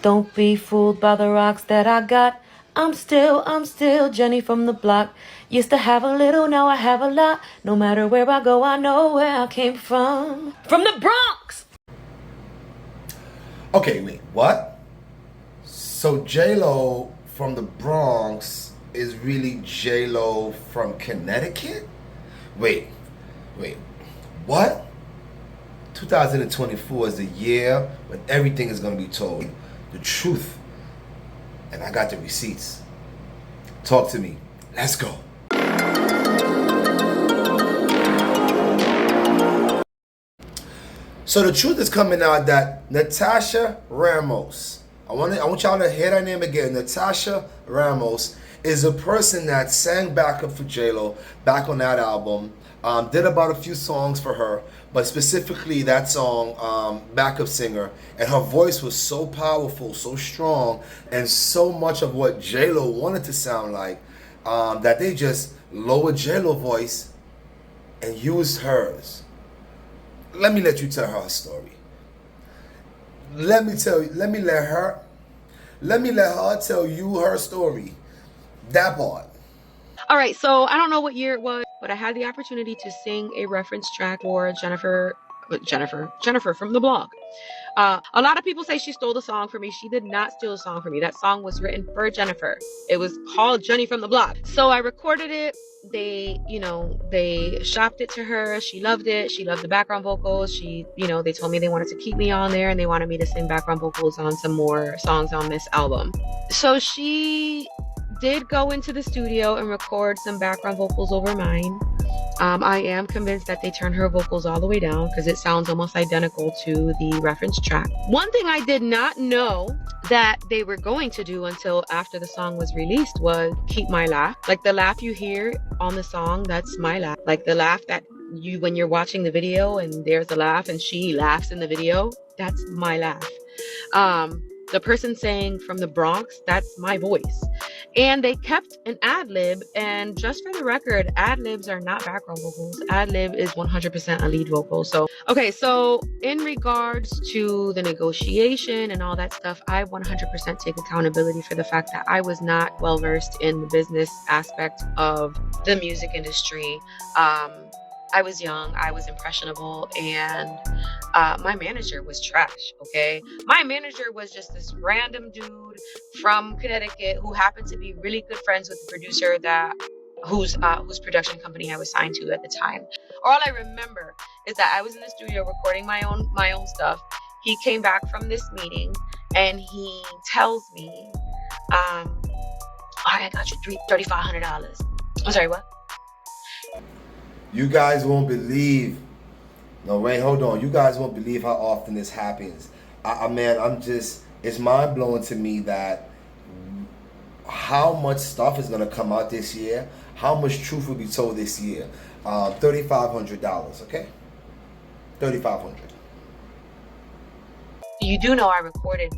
Don't be fooled by the rocks that I got. I'm still Jenny from the block. Used to have a little, now I have a lot. No matter where I go, I know where I came from. From the Bronx! Okay, wait, what? So JLO from the Bronx is really JLO from Connecticut? Wait, what? 2024 is the year when everything is going to be told. The truth. And I got the receipts. Talk to me. Let's go. So the truth is coming out that Natasha Ramos, I want y'all to hear that name again. Natasha Ramos is a person that sang backup for JLo back on that album. Did about a few songs for her, but specifically that song, backup singer, and her voice was so powerful, so strong, and so much of what JLo wanted to sound like, that they just lowered JLo voice and used hers. Let me let you tell her story. Let me let her tell you her story. That part. All right, so I don't know what year it was, but I had the opportunity to sing a reference track for Jennifer from the blog. A lot of people say she stole the song from me. She did not steal the song from me. That song was written for Jennifer. It was called Jenny from the Block. So I recorded it. They shopped it to her. She loved it. She loved the background vocals. They told me they wanted to keep me on there and they wanted me to sing background vocals on some more songs on this album. So she did go into the studio and record some background vocals over mine. I am convinced that they turned her vocals all the way down because it sounds almost identical to the reference track. One thing I did not know that they were going to do until after the song was released was keep my laugh. Like the laugh you hear on the song, that's my laugh. Like the laugh that when you're watching the video and there's a laugh and she laughs in the video, that's my laugh. The person saying from the Bronx, that's my voice. And they kept an ad-lib, and just for the record, ad-libs are not background vocals. Ad-lib is 100% a lead vocal. So in regards to the negotiation and all that stuff, I 100% take accountability for the fact that I was not well-versed in the business aspect of the music industry. I was young, I was impressionable, and my manager was trash, okay? My manager was just this random dude from Connecticut who happened to be really good friends with the producer whose production company I was signed to at the time. All I remember is that I was in the studio recording my own stuff. He came back from this meeting and he tells me, I got you $3,500. I'm sorry, what? You guys won't believe. No, wait, hold on. You guys won't believe how often this happens. It's mind blowing to me that how much stuff is gonna come out this year, how much truth will be told this year. $3,500, okay? $3,500. You do know I recorded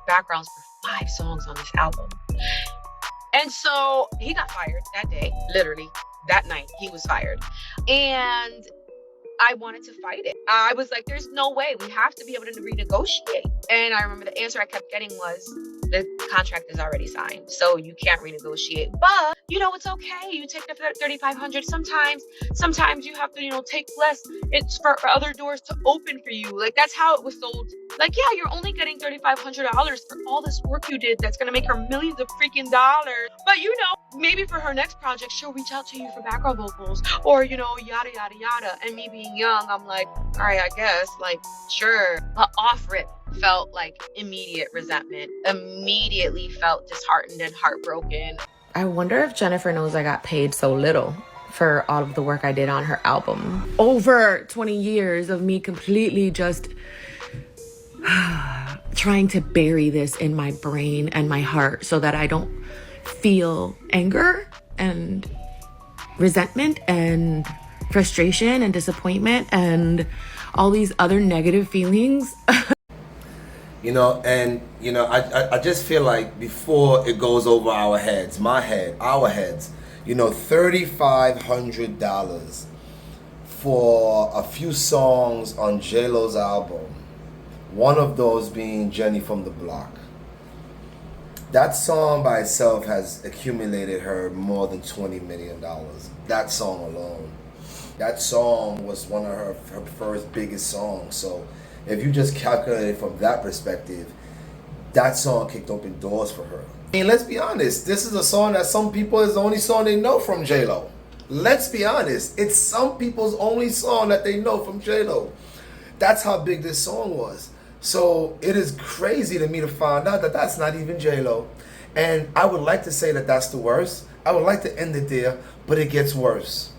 backgrounds for 5 songs on this album. And so he got fired that day, literally. That night, he was fired. And I wanted to fight it. I was like, there's no way. We have to be able to renegotiate. And I remember the answer I kept getting was, the contract is already signed, so you can't renegotiate. But, it's okay. You take the $3,500. Sometimes you have to, take less. It's for other doors to open for you. Like, that's how it was sold. Like, yeah, you're only getting $3,500 for all this work you did that's going to make her millions of freaking dollars. But, maybe for her next project, she'll reach out to you for background vocals or, yada, yada, yada. And me being young, I'm like, all right, I guess, like, sure. But off rip felt like immediate resentment, immediately felt disheartened and heartbroken. I wonder if Jennifer knows I got paid so little for all of the work I did on her album. Over 20 years of me completely just trying to bury this in my brain and my heart so that I don't feel anger and resentment and frustration and disappointment and all these other negative feelings. I just feel like before it goes over our heads, our heads, $3,500 for a few songs on JLo's album, one of those being Jenny from the Block. That song by itself has accumulated her more than $20 million. That song alone. That song was one of her first biggest songs. So if you just calculate it from that perspective, that song kicked open doors for her. I mean, let's be honest. This is a song that some people is the only song they know from JLo. Let's be honest. It's some people's only song that they know from JLo. That's how big this song was. So it is crazy to me to find out that that's not even JLo. And I would like to say that that's the worst. I would like to end it there, but it gets worse.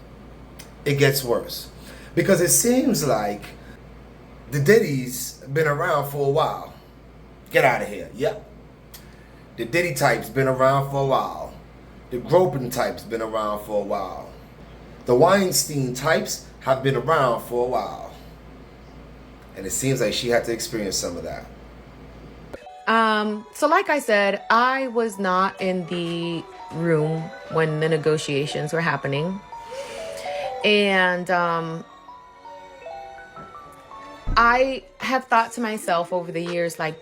It gets worse. Because it seems like the Diddy's been around for a while. Get out of here. Yep. The Diddy type's been around for a while. The groping type's been around for a while. The Weinstein types have been around for a while. And it seems like she had to experience some of that. So like I said, I was not in the room when the negotiations were happening. And I have thought to myself over the years, like,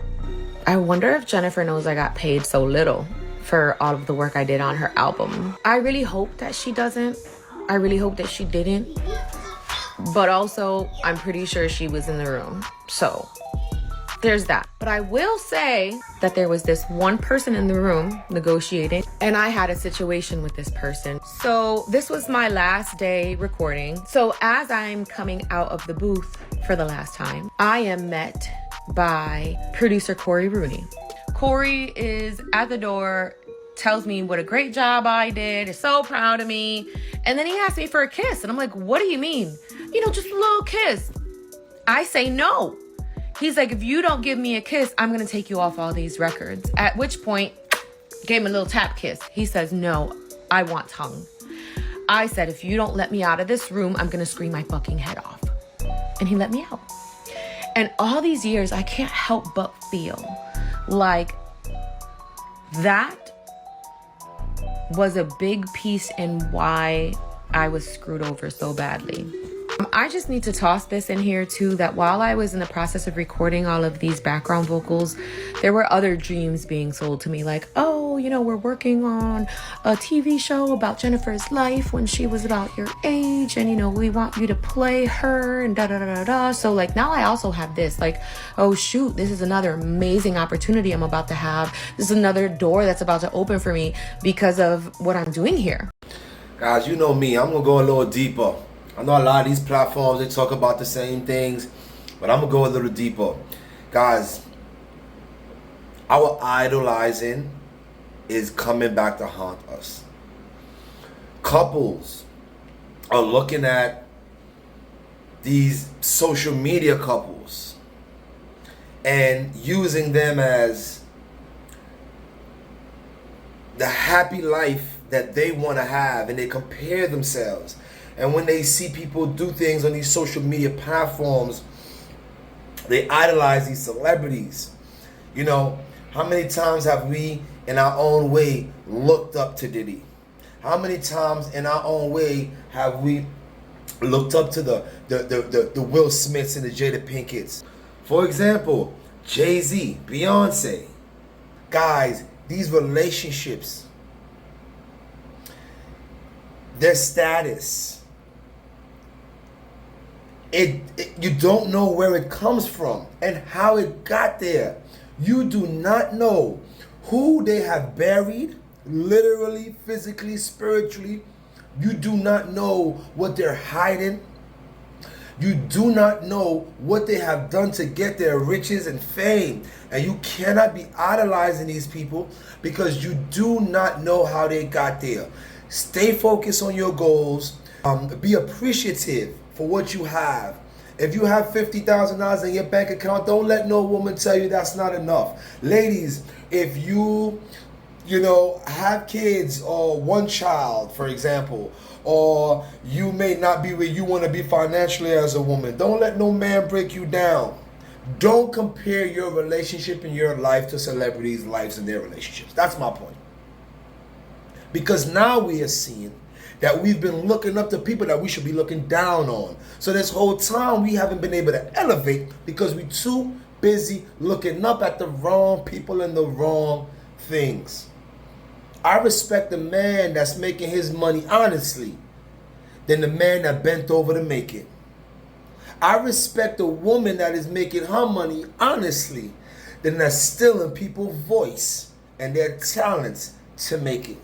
I wonder if Jennifer knows I got paid so little for all of the work I did on her album. I really hope that she doesn't. I really hope that she didn't. But also, I'm pretty sure she was in the room. So there's that. But I will say that there was this one person in the room negotiating, and I had a situation with this person. So this was my last day recording. So as I'm coming out of the booth for the last time, I am met by producer Corey Rooney. Corey is at the door, tells me what a great job I did, is so proud of me. And then he asks me for a kiss. And I'm like, what do you mean? Just a little kiss. I say no. He's like, if you don't give me a kiss, I'm going to take you off all these records. At which point, gave him a little tap kiss. He says, no, I want tongue. I said, if you don't let me out of this room, I'm going to scream my fucking head off. And he let me out. And all these years, I can't help but feel like that was a big piece in why I was screwed over so badly. I just need to toss this in here too, that while I was in the process of recording all of these background vocals, there were other dreams being sold to me, like, oh, we're working on a TV show about Jennifer's life when she was about your age, and we want you to play her, and da da da da da. So like now I also have this, like, oh shoot, this is another amazing opportunity I'm about to have. This is another door that's about to open for me because of what I'm doing here. Guys, you know me, I'm gonna go a little deeper. I know a lot of these platforms, they talk about the same things, but I'm going to go a little deeper. Guys, our idolizing is coming back to haunt us. Couples are looking at these social media couples and using them as the happy life that they want to have, and they compare themselves. And when they see people do things on these social media platforms, they idolize these celebrities. How many times have we, in our own way, looked up to Diddy? How many times, in our own way, have we looked up to the Will Smiths and the Jada Pinkett's? For example, Jay-Z, Beyonce. Guys, these relationships, their status, you don't know where it comes from and how it got there. You do not know who they have buried, literally, physically, spiritually. You do not know what they're hiding. You do not know what they have done to get their riches and fame. And you cannot be idolizing these people because you do not know how they got there. Stay focused on your goals. Be appreciative for what you have. If you have $50,000 in your bank account, don't let no woman tell you that's not enough. Ladies, if you have kids or one child, for example, or you may not be where you want to be financially as a woman, don't let no man break you down. Don't compare your relationship and your life to celebrities' lives and their relationships. That's my point. Because now we are seeing that we've been looking up to people that we should be looking down on. So this whole time we haven't been able to elevate because we're too busy looking up at the wrong people in the wrong things. I respect the man that's making his money honestly than the man that bent over to make it. I respect the woman that is making her money honestly than that's stealing people's voice and their talents to make it.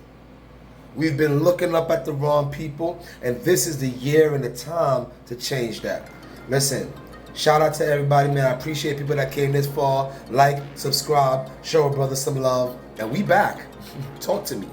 We've been looking up at the wrong people, and this is the year and the time to change that. Listen, shout out to everybody, man. I appreciate people that came this far. Like, subscribe, show a brother some love, and we back. Talk to me.